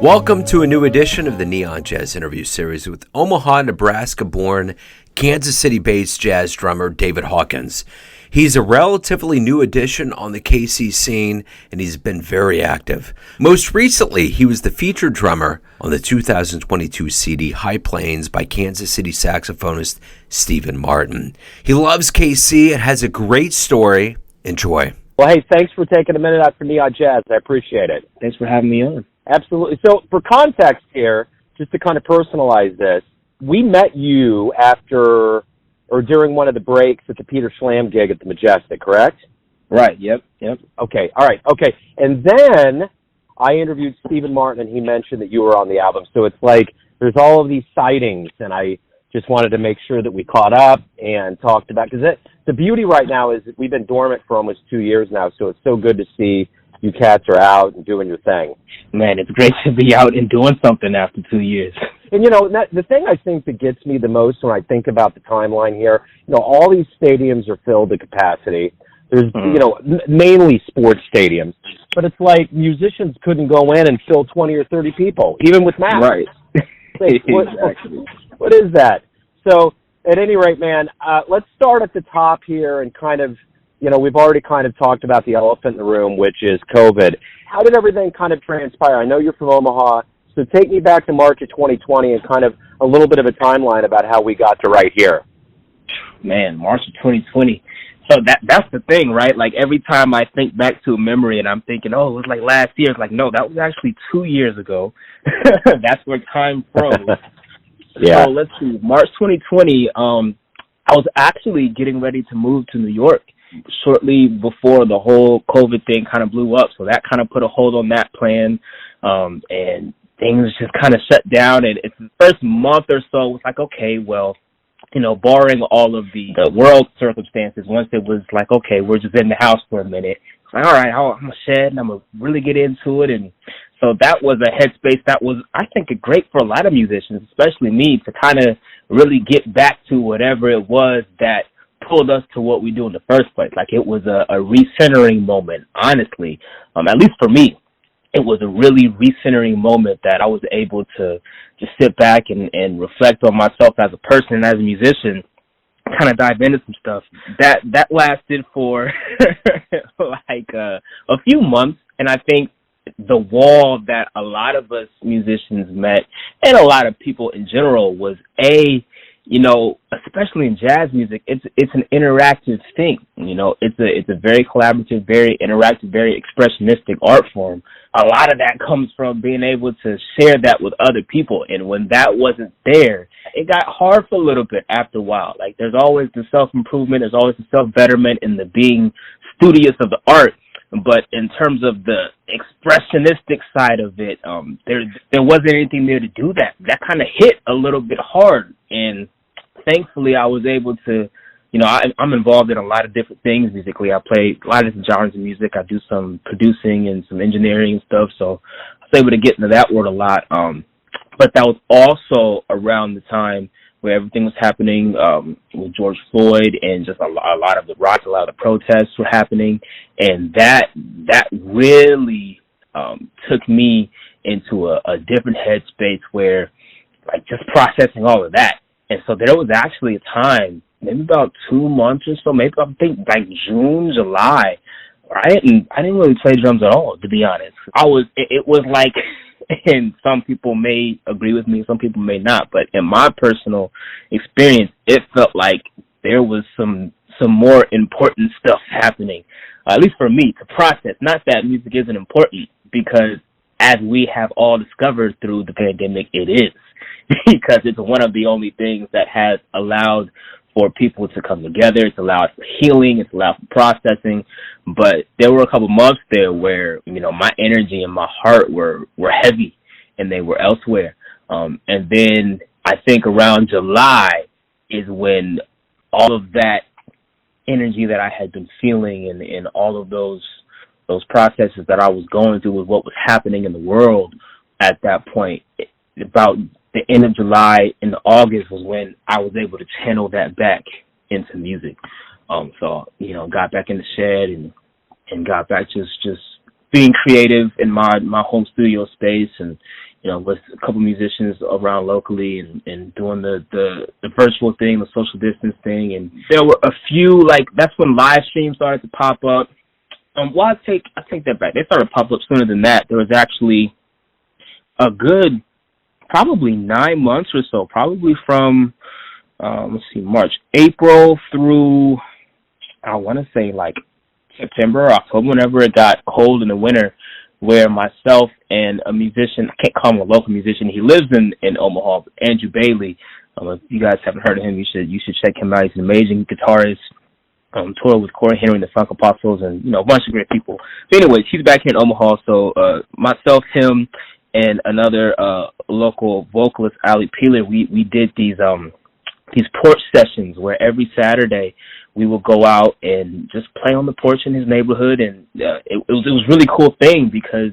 Welcome to a new edition of the Neon Jazz interview series with Omaha, Nebraska-born, Kansas City-based jazz drummer David Hawkins. He's a relatively new addition on the KC scene, and he's been very active. Most recently, he was the featured drummer on the 2022 CD High Plains by Kansas City saxophonist Stephen Martin. He loves KC and has a great story. Enjoy. Well, hey, thanks for taking a minute out for Neon Jazz. I appreciate it. Thanks for having me on. Absolutely. So for context here, just to kind of personalize this, we met you after or during one of the breaks at the Peter Schlam gig at the Majestic, correct? Right, yep. Okay, all right, okay. And then I interviewed Stephen Martin, and he mentioned that you were on the album. So it's like there's all of these sightings, and I just wanted to make sure that we caught up and talked about, because the beauty right now is that we've been dormant for almost 2 years now, so it's so good to see you cats are out and doing your thing. Man, it's great to be out and doing something after 2 years. And, you know, the thing I think that gets me the most when I think about the timeline here, you know, all these stadiums are filled to capacity. There's, you know, mainly sports stadiums. But it's like musicians couldn't go in and fill 20 or 30 people, even with masks. Right. Like, Exactly. What is that? So, at any rate, man, let's start at the top here and kind of, you know, we've already kind of talked about the elephant in the room, which is COVID. How did everything kind of transpire? I know you're from Omaha, so take me back to March of 2020 and kind of a little bit of a timeline about how we got to right here. Man, March of 2020. So that's the thing, right? Like every time I think back to a memory and I'm thinking, oh, it was like last year. It's like, no, that was actually 2 years ago. That's where time froze. Yeah. So let's see, March 2020, I was actually getting ready to move to New York shortly before the whole COVID thing kind of blew up. So that kind of put a hold on that plan. And things just kind of shut down. And it's the first month or so, it was like, okay, well, you know, barring all of the world circumstances, once it was like, okay, we're just in the house for a minute. It's like, all right, I'm going to shed and I'm going to really get into it. And so that was a headspace that was, I think, great for a lot of musicians, especially me, to kind of really get back to whatever it was that pulled us to what we do in the first place. Like it was a recentering moment, honestly. At least for me, it was a really recentering moment that I was able to just sit back and reflect on myself as a person and as a musician, kind of dive into some stuff. That lasted for like a few months, and I think the wall that a lot of us musicians met and a lot of people in general was you know, especially in jazz music, it's an interactive thing. You know, it's a very collaborative, very interactive, very expressionistic art form. A lot of that comes from being able to share that with other people. And when that wasn't there, it got hard for a little bit after a while. Like there's always the self-improvement, there's always the self-betterment and the being studious of the art. But in terms of the expressionistic side of it, there wasn't anything there to do that. That kind of hit a little bit hard. And thankfully, I was able to, you know, I'm involved in a lot of different things musically. I play a lot of different genres of music. I do some producing and some engineering and stuff. So I was able to get into that world a lot. But that was also around the time where everything was happening with George Floyd and just a lot of the riots, a lot of the protests were happening. And that really took me into a different headspace where, like, just processing all of that. And so there was actually a time, maybe about 2 months or so, maybe I think like June, July, where I didn't really play drums at all, to be honest. It was like, and some people may agree with me, some people may not, but in my personal experience, it felt like there was some more important stuff happening, at least for me, to process. Not that music isn't important, because as we have all discovered through the pandemic, it is. Because it's one of the only things that has allowed for people to come together. It's allowed for healing. It's allowed for processing. But there were a couple months there where, you know, my energy and my heart were heavy and they were elsewhere. And then I think around July is when all of that energy that I had been feeling and all of those processes that I was going through with what was happening in the world at that point, about the end of July into August was when I was able to channel that back into music. So, you know, got back in the shed and got back just being creative in my home studio space and, with a couple musicians around locally and doing the virtual thing, the social distance thing. And there were a few, that's when live streams started to pop up. Well, I take that back. They started to pop up sooner than that. There was actually a good probably 9 months or so, probably from, April through, I want to say September or October, whenever it got cold in the winter, where myself and a musician, I can't call him a local musician, he lives in Omaha, Andrew Bailey. If you guys haven't heard of him, you should check him out. He's an amazing guitarist. Toured with Corey Henry and the Funk Apostles, and a bunch of great people. So anyways, he's back here in Omaha. So myself, him, and another local vocalist, Ali Peeler, we did these porch sessions where every Saturday we would go out and just play on the porch in his neighborhood, and it was a really cool thing because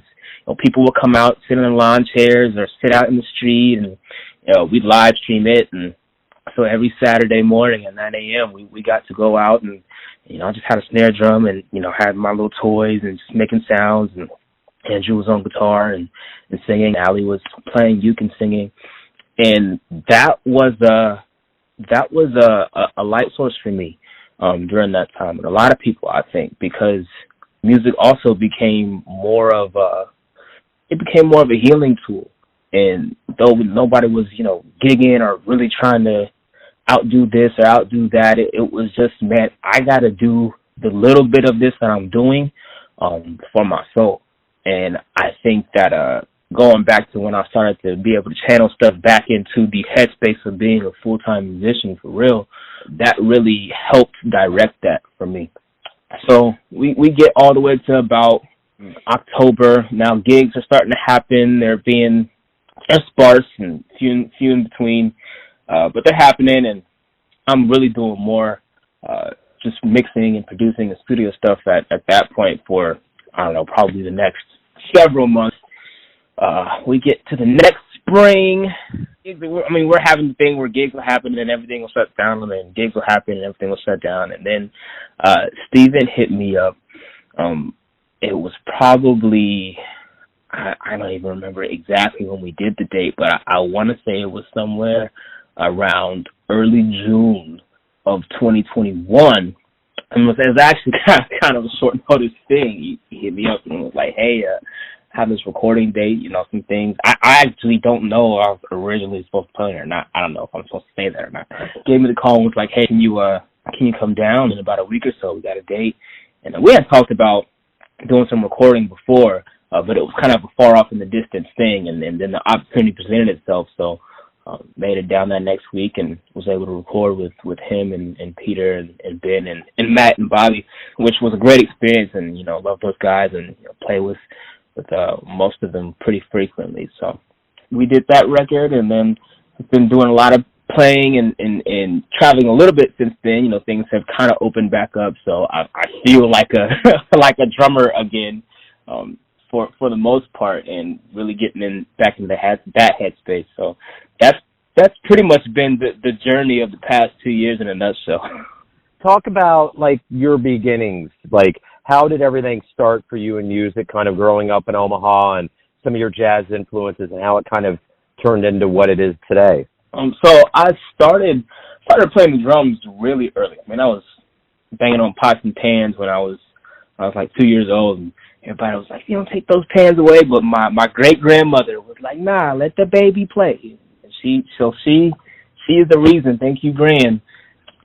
people would come out, sit in lawn chairs or sit out in the street, and we'd live stream it. And so every Saturday morning at 9 a.m. we got to go out, and I just had a snare drum and had my little toys and just making sounds, and Andrew was on guitar and singing. Ali was playing uke and singing, and that was a light source for me during that time, and a lot of people, I think, because music also became more of a healing tool. And though nobody was gigging or really trying to outdo this or outdo that, it was just, man, I got to do the little bit of this that I'm doing for my soul. And I think that going back to when I started to be able to channel stuff back into the headspace of being a full-time musician for real, that really helped direct that for me. So we get all the way to about October. Now gigs are starting to happen. They're sparse and few in between, but they're happening, and I'm really doing more just mixing and producing and studio stuff at that point for, I don't know, probably the next several months. We get to the next spring. We're having the thing where gigs will happen and then everything will shut down, and then gigs will happen and everything will shut down. And then Steven hit me up. It was probably, I don't even remember exactly when we did the date, but I want to say it was somewhere around early June of 2021. And it was actually kind of a short notice thing. He hit me up and was like, hey, have this recording date, some things. I actually don't know if I was originally supposed to play it or not. I don't know if I'm supposed to say that or not. Gave me the call and was like, hey, can you come down in about a week or so? We got a date. And we had talked about doing some recording before, but it was kind of a far off in the distance thing. And then the opportunity presented itself. So made it down that next week and was able to record with him and Peter and Ben and Matt and Bobby, which was a great experience. And, love those guys and play with most of them pretty frequently. So we did that record, and then I've been doing a lot of playing and traveling a little bit since then. Things have kind of opened back up, so I feel like a like a drummer again for the most part, and really getting back into that headspace. So that's pretty much been the journey of the past 2 years in a nutshell. Talk about your beginnings. How did everything start for you in music, kind of growing up in Omaha, and some of your jazz influences, and how it kind of turned into what it is today? So I started playing the drums really early. I was banging on pots and pans when I was like 2 years old, and everybody was like, take those pans away. But my great grandmother was like, nah, let the baby play. And she is the reason. Thank you, Gran.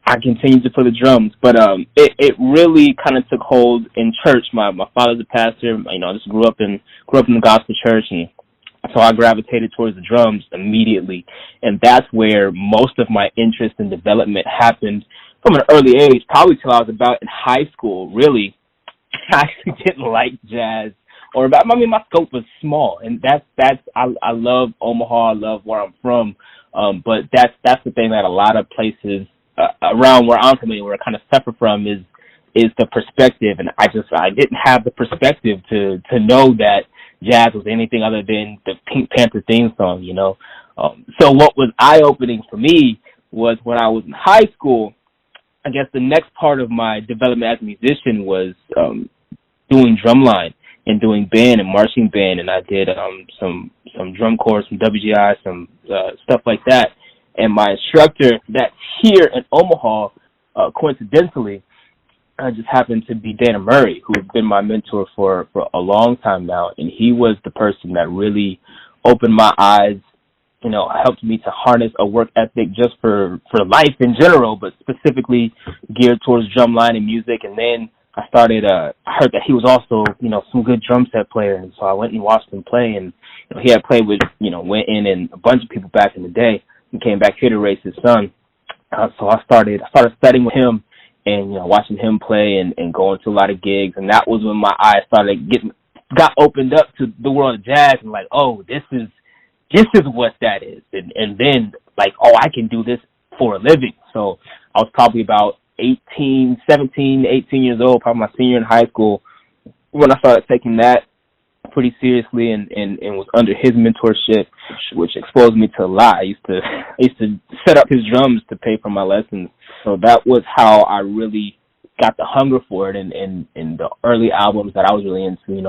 I continued to play the drums, but it really kind of took hold in church. My father's a pastor. I just grew up in the gospel church, and so I gravitated towards the drums immediately, and that's where most of my interest and development happened from an early age, probably till I was about in high school. Really, I actually didn't like jazz, my scope was small, and I love Omaha. I love where I'm from, but that's the thing that a lot of places around where I'm familiar, where I kind of suffer from, is the perspective, and I didn't have the perspective to know that jazz was anything other than the Pink Panther theme song, So what was eye-opening for me was when I was in high school. I guess the next part of my development as a musician was doing drumline, in doing band and marching band, and I did some drum corps, some WGI, some stuff like that. And my instructor that's here in Omaha, coincidentally, just happened to be Dana Murray, who has been my mentor for a long time now, and he was the person that really opened my eyes, helped me to harness a work ethic just for life in general, but specifically geared towards drumline and music. And then I started, I heard that he was also, some good drum set player, and so I went and watched him play, and he had played with, went in and a bunch of people back in the day, and came back here to raise his son. So I started studying with him, and watching him play and going to a lot of gigs, and that was when my eyes got opened up to the world of jazz, and like, oh, this is what that is, and then like, oh, I can do this for a living. So I was probably about 18 years old, probably my senior in high school, when I started taking that pretty seriously and was under his mentorship, which exposed me to a lot. I used to set up his drums to pay for my lessons. So that was how I really got the hunger for it. And the early albums that I was really into,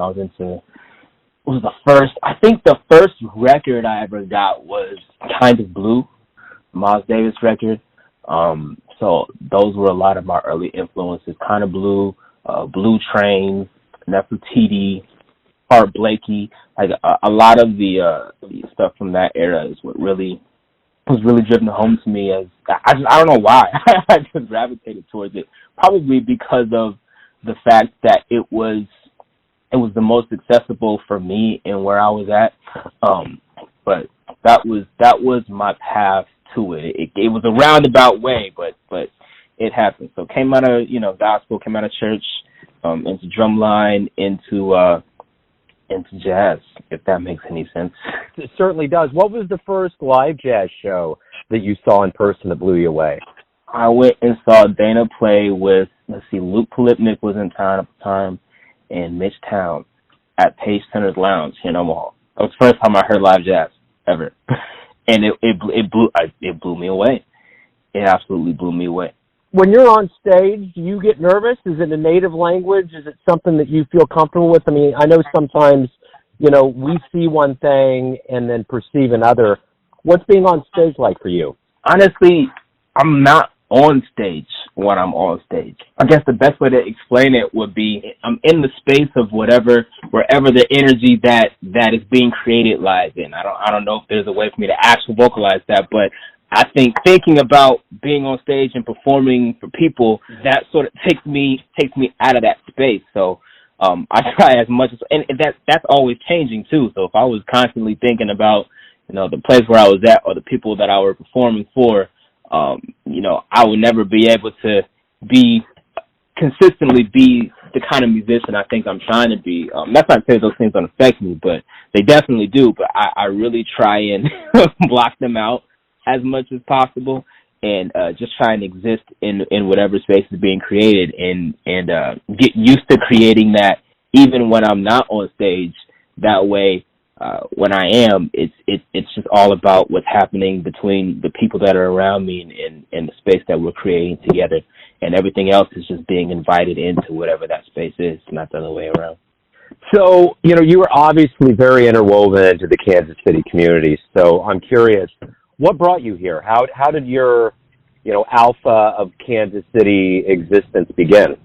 I think the first record I ever got was Kind of Blue, Miles Davis record. So those were a lot of my early influences. Kind of Blue, Blue Train, Nefertiti, Art Blakey. Like a lot of the stuff from that era is what really was driven home to me. As I don't know why I just gravitated towards it. Probably because of the fact that it was the most accessible for me and where I was at. But that was my path to it. It was a roundabout way, but it happened. So came out of gospel, came out of church, into drumline, into jazz, if that makes any sense. It certainly does. What was the first live jazz show that you saw in person that blew you away? I went and saw Dana play with, Luke Polipnik was in town at the time, and Mitch Town at Page Center's Lounge in Omaha. That was the first time I heard live jazz ever, and it blew me away. It absolutely blew me away. When you're on stage, do you get nervous? Is it a native language? Is it something that you feel comfortable with? I mean, I know sometimes, we see one thing and then perceive another. What's being on stage like for you? Honestly, I'm not on stage when I'm on stage. I guess the best way to explain it would be I'm in the space of wherever the energy that is being created lies in. I don't know if there's a way for me to actually vocalize that, but I think thinking about being on stage and performing for people, that sort of takes me out of that space. So I try as much as, and that's always changing too. So if I was constantly thinking about, the place where I was at or the people that I were performing for, I would never be able to consistently be the kind of musician I think I'm trying to be. That's not to say those things don't affect me, but they definitely do. But I really try and block them out as much as possible, and just try and exist in whatever space is being created, and get used to creating that even when I'm not on stage. That way, when I am, it's just all about what's happening between the people that are around me and the space that we're creating together, and everything else is just being invited into whatever that space is, not the other way around. So, you were obviously very interwoven into the Kansas City community, so I'm curious, what brought you here? How did your, alpha of Kansas City existence begin?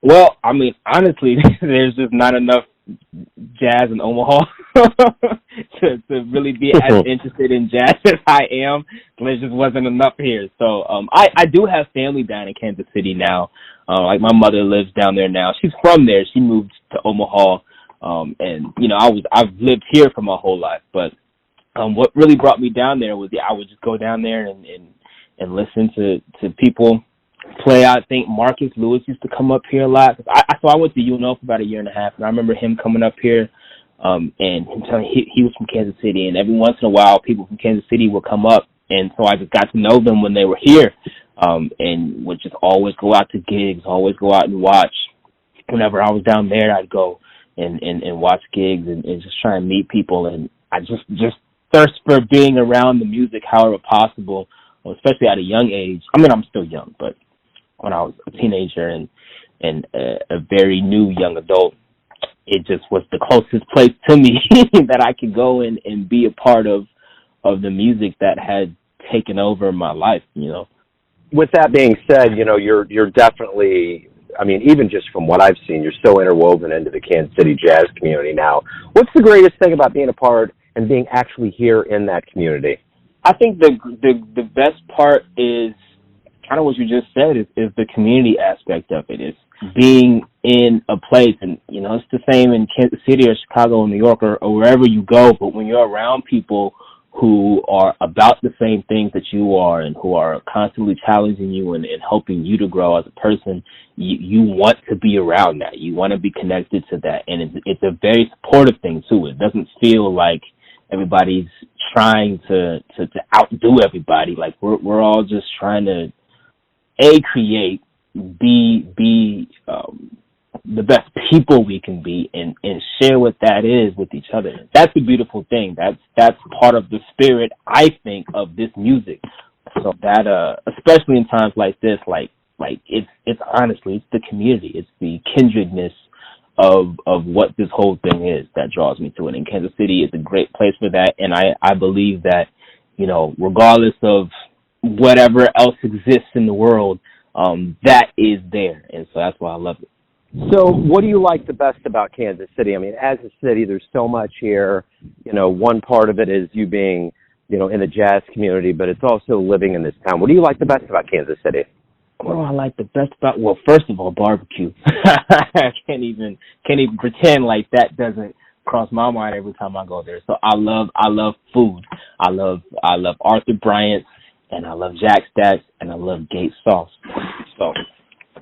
Well, I mean, honestly, there's just not enough jazz in Omaha to really be as interested in jazz as I am. There just wasn't enough here. So I do have family down in Kansas City now. Like my mother lives down there now. She's from there. She moved to Omaha, and I've lived here for my whole life. But what really brought me down there was I would just go down there and listen to people play. I think Marcus Lewis used to come up here a lot. So I went to UNO for about a year and a half, and I remember him coming up here, and him telling me he was from Kansas City, and every once in a while people from Kansas City would come up, and so I just got to know them when they were here, and would just always go out to gigs, always go out and watch. Whenever I was down there, I'd go and watch gigs and just try and meet people, and I just thirst for being around the music however possible, especially at a young age. I mean, I'm still young, but when I was a teenager and a very new young adult, it just was the closest place to me that I could go and be a part of the music that had taken over my life, you know. With that being said, you know, you're definitely, I mean, even just from what I've seen, you're so interwoven into the Kansas City jazz community now. What's the greatest thing about being a part and being actually here in that community? I think the best part is kind of what you just said is the community aspect of it. It's being in a place, and, you know, it's the same in Kansas City or Chicago or New York or wherever you go, but when you're around people who are about the same things that you are and who are constantly challenging you and helping you to grow as a person, you want to be around that. You want to be connected to that. And it's a very supportive thing, too. It doesn't feel like everybody's trying to outdo everybody. Like, we're all just trying to, create, be the best people we can be and share what that is with each other. That's a beautiful thing. That's part of the spirit, I think, of this music. So that especially in times like this, like it's honestly, it's the community, it's the kindredness of what this whole thing is that draws me to it. And Kansas City is a great place for that, and I believe that, you know, regardless of whatever else exists in the world, that is there, and so that's why I love it. So what do you like the best about Kansas City? I mean, as a city, there's so much here. You know, one part of it is you being, you know, in the jazz community, but it's also living in this town. What do you like the best about Kansas City? What do I like the best about? Well, first of all, barbecue. I can't even pretend like that doesn't cross my mind every time I go there. So I love food. I love Arthur Bryant's, and I love Jack Stacks, and I love Gates sauce. So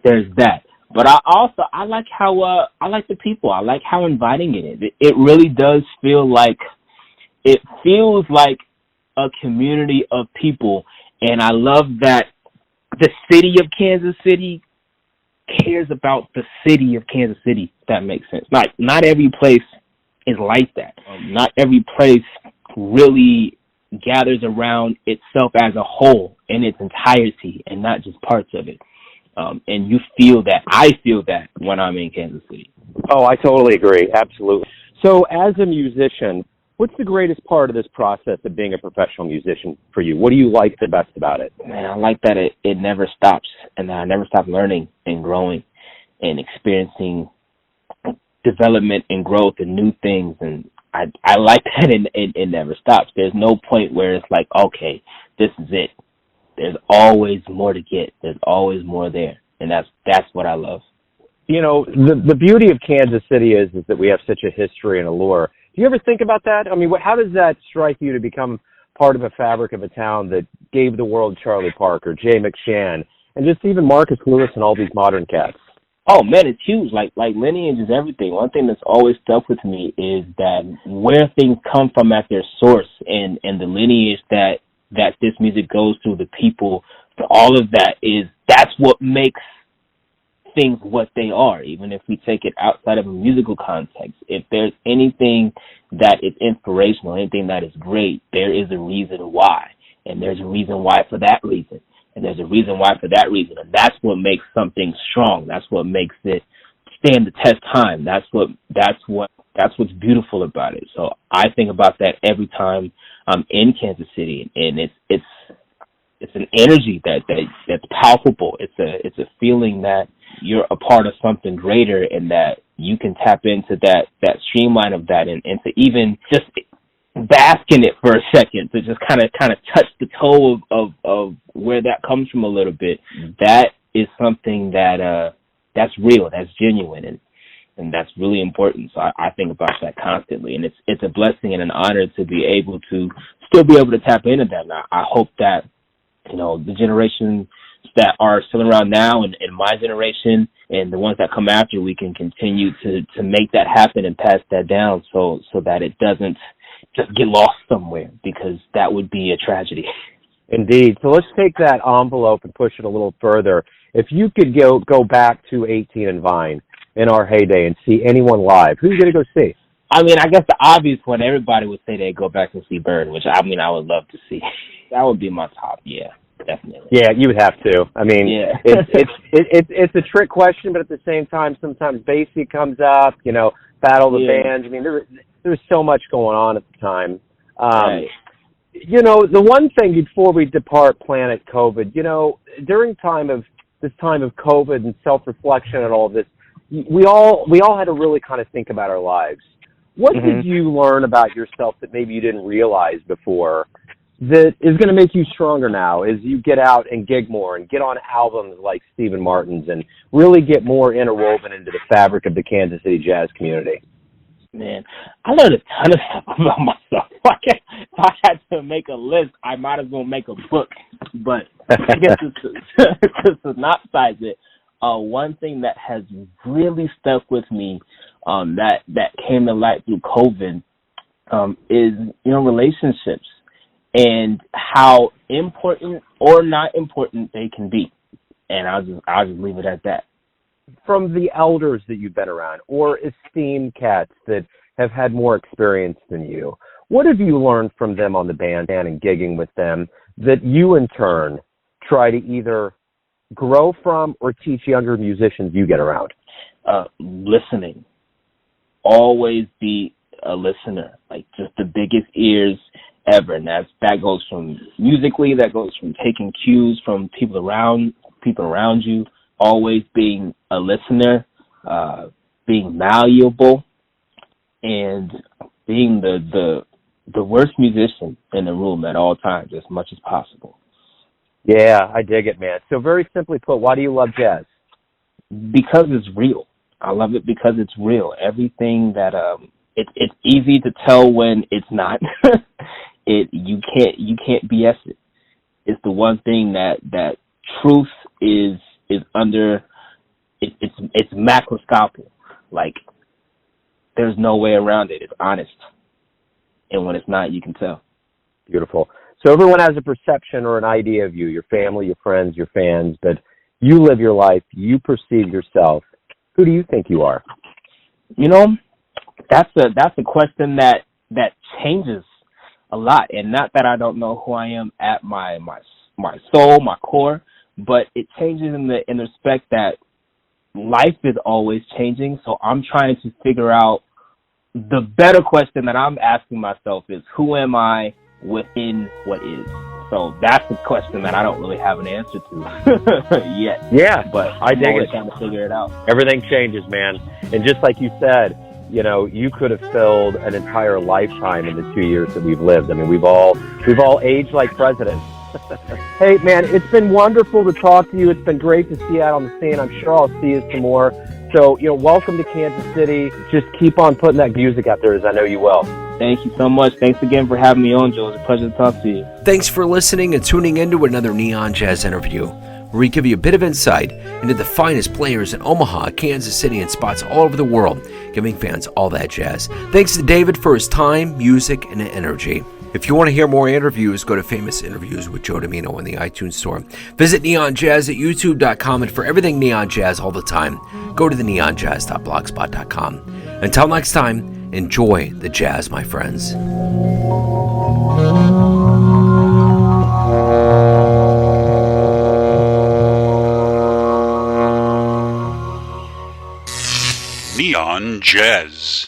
there's that. But I like how I like the people. I like how inviting it is. It really does feel like a community of people, and I love that the city of Kansas City cares about the city of Kansas City, if that makes sense. Not every place is like that. Not every place really gathers around itself as a whole in its entirety and not just parts of it. And you feel that. I feel that when I'm in Kansas City. Oh, I totally agree. Absolutely. So as a musician, what's the greatest part of this process of being a professional musician for you? What do you like the best about it? Man, I like that it never stops, and I never stop learning and growing and experiencing development and growth and new things. And I like that it never stops. There's no point where it's like, okay, this is it. There's always more to get. There's always more there, and that's what I love. You know, the beauty of Kansas City is that we have such a history and allure. Do you ever think about that? I mean, how does that strike you to become part of a fabric of a town that gave the world Charlie Parker, Jay McShann, and just even Marcus Lewis and all these modern cats? Oh man, it's huge. Like lineage is everything. One thing that's always stuck with me is that where things come from at their source and the lineage that this music goes through, the people, all of that's what makes things what they are, even if we take it outside of a musical context. If there's anything that is inspirational, anything that is great, there is a reason why. And there's a reason why for that reason. And there's a reason why for that reason. And that's what makes something strong. That's what makes it stand the test time. That's what's beautiful about it. So I think about that every time I'm in Kansas City, and it's an energy that's palpable. It's a feeling that you're a part of something greater, and that you can tap into that streamline of that, and to even just bask in it for a second, to just kind of touch the toe of where that comes from a little bit. That is something that's real, that's genuine, and that's really important. So I think about that constantly, and it's a blessing and an honor to be able to still be able to tap into that. And I hope that, you know, the generations that are still around now and my generation and the ones that come after, we can continue to make that happen and pass that down so that it doesn't just get lost somewhere, because that would be a tragedy. Indeed. So let's take that envelope and push it a little further. If you could go back to 18 and Vine in our heyday and see anyone live, who are you going to go see? I mean, I guess the obvious one, everybody would say they'd go back and see Bird, which I would love to see. That would be my top, yeah, definitely. Yeah, you would have to. I mean, yeah. it's a trick question, but at the same time, sometimes Basie comes up. You know, Battle of the Yeah. Bands. I mean, there was so much going on at the time. Right. You know, the one thing before we depart planet COVID, you know, during this time of COVID and self-reflection and all this, we all had to really kind of think about our lives. What did you learn about yourself that maybe you didn't realize before that is going to make you stronger now as you get out and gig more and get on albums like Stephen Martin's and really get more interwoven into the fabric of the Kansas City jazz community? Man, I learned a ton of stuff about myself. If I had to make a list, I might as well make a book. But I guess to synopsize it, one thing that has really stuck with me that came to light through COVID is, you know, relationships and how important or not important they can be. And I'll just leave it at that. From the elders that you've been around or esteemed cats that have had more experience than you, what have you learned from them on the band and gigging with them that you in turn try to either grow from or teach younger musicians you get around? Listening. Always be a listener. Like, just the biggest ears ever. And that goes from musically, that goes from taking cues from people around you, always being a listener, being malleable, and being the worst musician in the room at all times as much as possible. Yeah, I dig it, man. So very simply put, why do you love jazz? Because it's real. I love it because it's real. Everything that it's easy to tell when it's not. You can't BS it. It's the one thing that truth is under. It's macroscopic. Like, there's no way around it. It's honest, and when it's not, you can tell. Beautiful. So everyone has a perception or an idea of you, your family, your friends, your fans, but you live your life, you perceive yourself. Who do you think you are? You know, that's a question that changes a lot, and not that I don't know who I am at my soul, my core, but it changes in the respect that life is always changing. So I'm trying to figure out, the better question that I'm asking myself is, who am I within what is? So that's a question that I don't really have an answer to yet. Yeah, but I dig always it. trying to figure it out. Everything changes, man. And just like you said, you know, you could have filled an entire lifetime in the 2 years that we've lived. I mean, we've all aged like presidents. Hey, man, it's been wonderful to talk to you. It's been great to see you out on the scene. I'm sure I'll see you some more. So, you know, welcome to Kansas City. Just keep on putting that music out there, as I know you will. Thank you so much. Thanks again for having me on, Joe. It's a pleasure to talk to you. Thanks for listening and tuning in to another Neon Jazz interview, where we give you a bit of insight into the finest players in Omaha, Kansas City, and spots all over the world, giving fans all that jazz. Thanks to David for his time, music, and energy. If you want to hear more interviews, go to Famous Interviews with Joe Domino in the iTunes store. Visit Neon Jazz at youtube.com, and for everything Neon Jazz all the time, go to the neonjazz.blogspot.com. Until next time, enjoy the jazz, my friends. Neon Jazz.